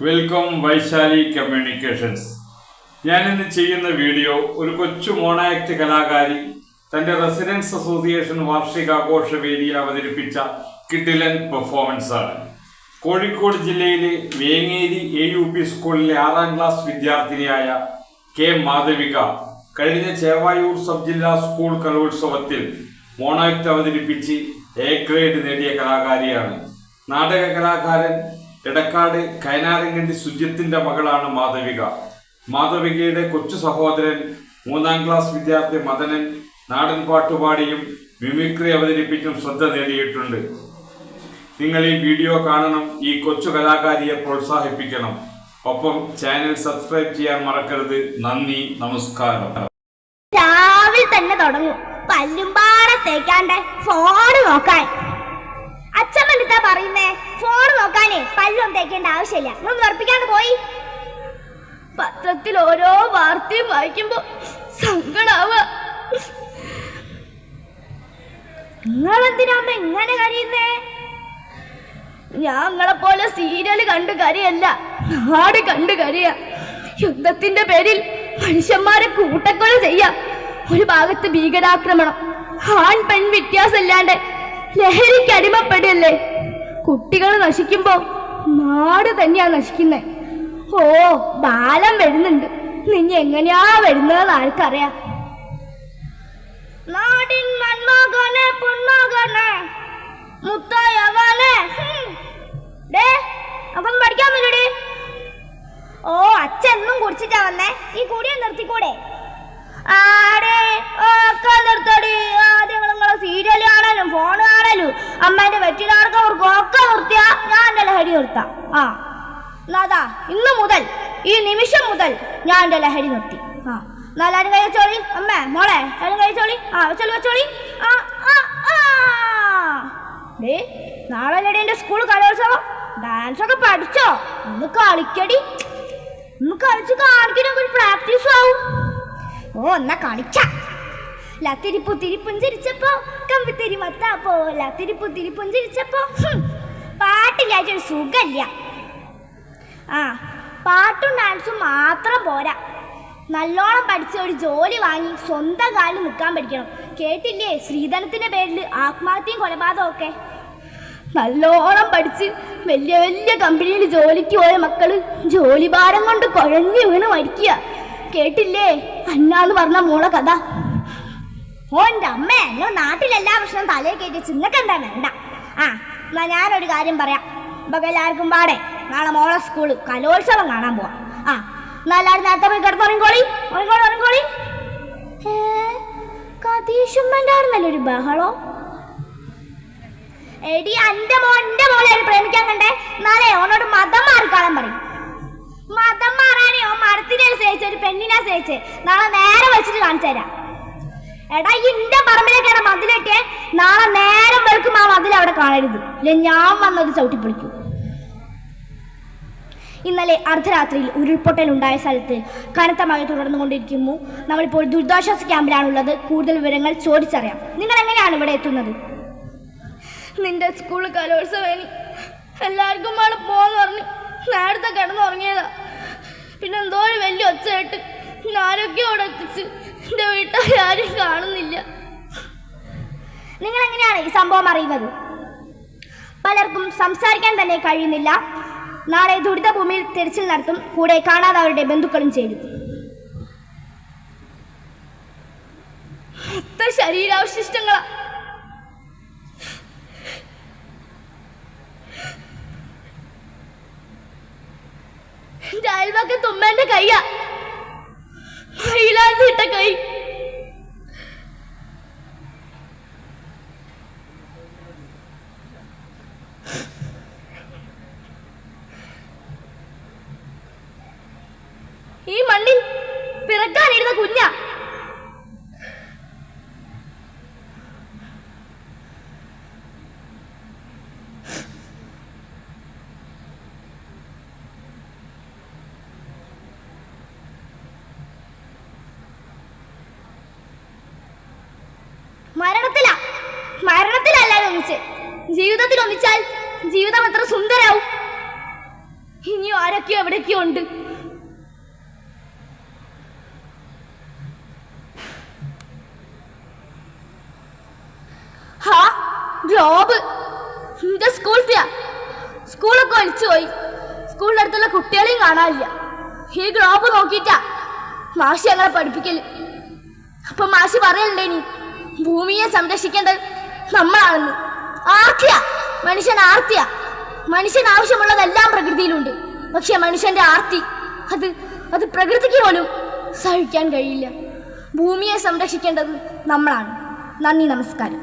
Welcome Vaishali communications. ഞാനിന്ന് ചെയ്യുന്ന video ഒരു കൊച്ചു മോണോ ആക്ട് കലാകാരി തൻ്റെ റെസിഡൻസ് അസോസിയേഷൻ വാർഷികാഘോഷ വേദിയിൽ അവതരിപ്പിച്ച കിടിലൻ പെർഫോമൻസ് ആണ്. കോഴിക്കോട് ജില്ലയിലെ വേങ്ങേരി AUP സ്കൂളിലെ 6ാം ക്ലാസ് വിദ്യാർത്ഥിനിയായ കെ മാധവിക കഴിഞ്ഞ ചേവായൂർ സബ് ജില്ലാ സ്കൂൾ കലോത്സവത്തിൽ മോണോ ആക്ട് അവതരിപ്പിച്ച് A ഗ്രേഡ് നേടിയ കലാകാരിയാണ്. നാടക കലാകാരൻ എടക്കാട് കൈനാരങ്ങണ്ടി സുജിത്തിന്റെ മകളാണ് മാധവിക. മാധവികയുടെ കൊച്ചു സഹോദരൻ 3ാം ക്ലാസ് വിദ്യാർത്ഥി മദനൻ നാടൻ പാട്ടുപാടിയും മിമിക്രി അവതരിപ്പിച്ചും ശ്രദ്ധ നേടിയിട്ടുണ്ട്. നിങ്ങൾ ഈ വീഡിയോ കാണണം, ഈ കൊച്ചു കലാകാരിയെ പ്രോത്സാഹിപ്പിക്കണം. ഒപ്പം ചാനൽ സബ്സ്ക്രൈബ് ചെയ്യാൻ മറക്കരുത്. നന്ദി, നമസ്കാരം. രാവിലെ തന്നെ തുടങ്ങും പല്ലുംപാടെ തേക്കാണ്ട് ഫോണ് നോക്കാൻ. അച്ഛൻ എന്താ പറയുന്നേ? ഫോൺ നോക്കാനേ പല്ലൊന്നും തേക്കേണ്ട ആവശ്യമില്ല. നമ്മൾ ഉറപ്പിക്കാണ്ട് പോയി. പത്രത്തിൽ ഓരോ വാർത്തയും വായിക്കുമ്പോ സങ്കടാവുക. നിങ്ങളെന്തിനാമ്മ ഇങ്ങനെ കരയുന്നേ? ഞാൻ നിങ്ങളെ പോലെ സീരിയല് കണ്ട് കരയല്ല, നാട് കണ്ട് കരയ. യുദ്ധത്തിന്റെ പേരിൽ മനുഷ്യന്മാരെ കൂട്ടക്കൊല ചെയ്യാം. ഒരു ഭാഗത്ത് ഭീകരാക്രമണം, ആൺ പെൺ വ്യത്യാസമില്ലാണ്ട് ലഹരിക്ക് അടിമപ്പെടുകയല്ലേ. കുട്ടികൾ നശിക്കുമ്പോ നാട് തന്നെയാ നശിക്കുന്നേ. ഓ, ബാലം വരുന്നുണ്ട്. നിന്നെ എങ്ങനെയാ വരുന്നതെന്ന് ആർക്കറിയാം. നാടിൻ മന്മകനെ പൊന്മകനെ മുത്തായവനെ. അപ്പൊന്നും പഠിക്കാൻ പറ്റൂടെ? ഓ, അച്ഛനും കുടിച്ചിട്ടാ വന്നേ. ഈ കൂടിയെ നിർത്തിക്കൂടെ? നിർത്തടി. ആദ്യം നിങ്ങളെ സീരിയൽ കാണാനും ഫോൺ കാണാനും അമ്മേന്റെ വെറ്റിലാർക്കും ഒക്കെ നിർത്തിയാ ഞാൻ എന്റെ ലഹരി നിർത്താം. എന്നാ ഇന്ന് മുതൽ, ഈ നിമിഷം മുതൽ ഞാൻ എന്റെ ലഹരി നിർത്തി. എന്നാലും കൈ വെച്ചോളി. അമ്മേ, മോളെ എല്ലാരും കഴിച്ചോളി. വെച്ചോളി. നാളെ എന്റെ സ്കൂൾ കലോത്സവം. ഡാൻസ് ഒക്കെ പഠിച്ചോ? ഒന്ന് കളിക്കടി. ഒന്ന് കളിച്ച് കാണിക്കണമെങ്കിൽ ഒരു പ്രാക്ടീസ് ആവും. ഓ, എന്നാ കളിച്ച. ലത്തിരിപ്പുത്തിരി പുഞ്ചിരിച്ചപ്പോ കമ്പിത്തിരി മത്താപ്പോ. ലത്തിരിപ്പുത്തിരി പുഞ്ചിരിച്ചപ്പോ പാട്ടില്ലാച്ചൊരു സുഖമില്ല. പാട്ടും ഡാൻസും മാത്രം പോരാ. നല്ലോണം പഠിച്ച് ഒരു ജോലി വാങ്ങി സ്വന്തം കാലിൽ നിൽക്കാൻ പഠിക്കണം. കേട്ടില്ലേ ശ്രീധനത്തിന്റെ പേരിൽ ആത്മഹത്യയും കൊലപാതകവും ഒക്കെ? നല്ലോണം പഠിച്ച് വലിയ വലിയ കമ്പനിയിൽ ജോലിക്ക് പോയ മക്കള് ജോലിഭാരം കൊണ്ട് കുഴഞ്ഞു വീണ് മരിക്കുക. കേട്ടില്ലേ അന്നാന്ന് പറഞ്ഞ മോളെ കഥ? ഓന്റെ അമ്മ എന്നോ നാട്ടിലെല്ലാ പ്രശ്നം തലേ കയറ്റി ചിന്നക്കെന്താ വേണ്ട. എന്നാ ഞാനൊരു കാര്യം പറയാം. ഇപ്പൊ എല്ലാവർക്കും പാടെ നാളെ മോളെ സ്കൂള് കലോത്സവം കാണാൻ പോവാം. എന്നാ എല്ലാവരും നേരത്തെ പോയി കിടന്നുറങ്ങിക്കോളി. ഉറങ്ങിക്കോളി. കതീശുമ്മൻ്റെ ഒരു ബഹളോ. എടി, എന്റെ മോളെ പ്രേമിക്കാൻ കണ്ടേ. എന്നാലേ ഓനോട് മതം മാറിക്കാളാൻ പറയും. മതം മാറാനേ ഓ മരത്തിനെ സ്നേഹിച്ച ഒരു പെണ്ണിനെ സ്നേഹിച്ച് നാളെ നേരെ വെച്ചിട്ട് കാണിച്ചു തരാം. എടാ, ഇന്റെ പറമ്പിലേക്കാണ് മതിലേക്കെ. നാളെ നേരം വെളുക്കും ആ മതിൽ അവിടെ കാണരുത്. ഇല്ല, ഞാൻ വന്നത് ചവിട്ടിപ്പൊളിക്കും. ഇന്നലെ അർദ്ധരാത്രിയിൽ ഉരുൾപൊട്ടൽ ഉണ്ടായ സ്ഥലത്ത് കനത്ത മഴ തുടർന്നുകൊണ്ടിരിക്കുന്നു. നമ്മളിപ്പോൾ ദുരിതാശ്വാസ ക്യാമ്പിലാണുള്ളത്. കൂടുതൽ വിവരങ്ങൾ ചോദിച്ചറിയാം. നിങ്ങൾ എങ്ങനെയാണ് ഇവിടെ എത്തുന്നത്? നിന്റെ സ്കൂൾ കലോത്സവേനി എല്ലാവർക്കും അവിടെ പോകാന്ന് പറഞ്ഞു നേരത്തെ കിടന്നുറങ്ങിയതാ. പിന്നെ എന്തോ ഒരു വലിയ ഒച്ചയായിട്ട് ആരൊക്കെ അവിടെ എത്തിച്ച് എൻ്റെ വീട്ടിൽ ആരും കാണുന്നില്ല. നിങ്ങൾ എങ്ങനെയാണ് ഈ സംഭവം അറിയുന്നത്? പലർക്കും സംസാരിക്കാൻ തന്നെ കഴിയുന്നില്ല. നാളെ ദുരിതഭൂമിയിൽ തിരച്ചിൽ നടത്തും. കൂടെ കാണാത്തവരുടെ ബന്ധുക്കളും ചേരും. ശരീരാവശിഷ്ടങ്ങളാ. എന്റെ അയൽവക്കത്ത് ഉമ്മേന്റെ കയ്യാ, മൈലാഞ്ചിട്ട കൈ. ഈ മണ്ണിൽ പിറക്കാനിരുന്ന കുഞ്ഞാ. മരണത്തിലല്ല ഒന്നിച്ച്, ജീവിതത്തിൽ ഒന്നിച്ചാൽ ജീവിതം എത്ര സുന്ദരാവും. ഇനിയും ആരൊക്കെയോ എവിടെയൊക്കെയോ ഉണ്ട്. ഹാ, ഗ്ലോബ് എന്റെ സ്കൂളൊക്കെ ഒലിച്ചു പോയി. സ്കൂളിൻ്റെ അടുത്തുള്ള കുട്ടികളെയും കാണാനില്ല. ഈ ഗ്ലോബ് നോക്കിയിട്ടാ മാഷി ഞങ്ങളെ പഠിപ്പിക്കല്. അപ്പൊ മാഷി പറയലുണ്ടേനി ഭൂമിയെ സംരക്ഷിക്കേണ്ടത് നമ്മളാണെന്ന്. മനുഷ്യൻ ആവശ്യമുള്ളതെല്ലാം പ്രകൃതിയിലുണ്ട്. പക്ഷെ മനുഷ്യന്റെ ആർത്തി അത് പ്രകൃതിക്ക് പോലും സഹിക്കാൻ കഴിയില്ല. ഭൂമിയെ സംരക്ഷിക്കേണ്ടത് നമ്മളാണ്. നന്ദി, നമസ്കാരം.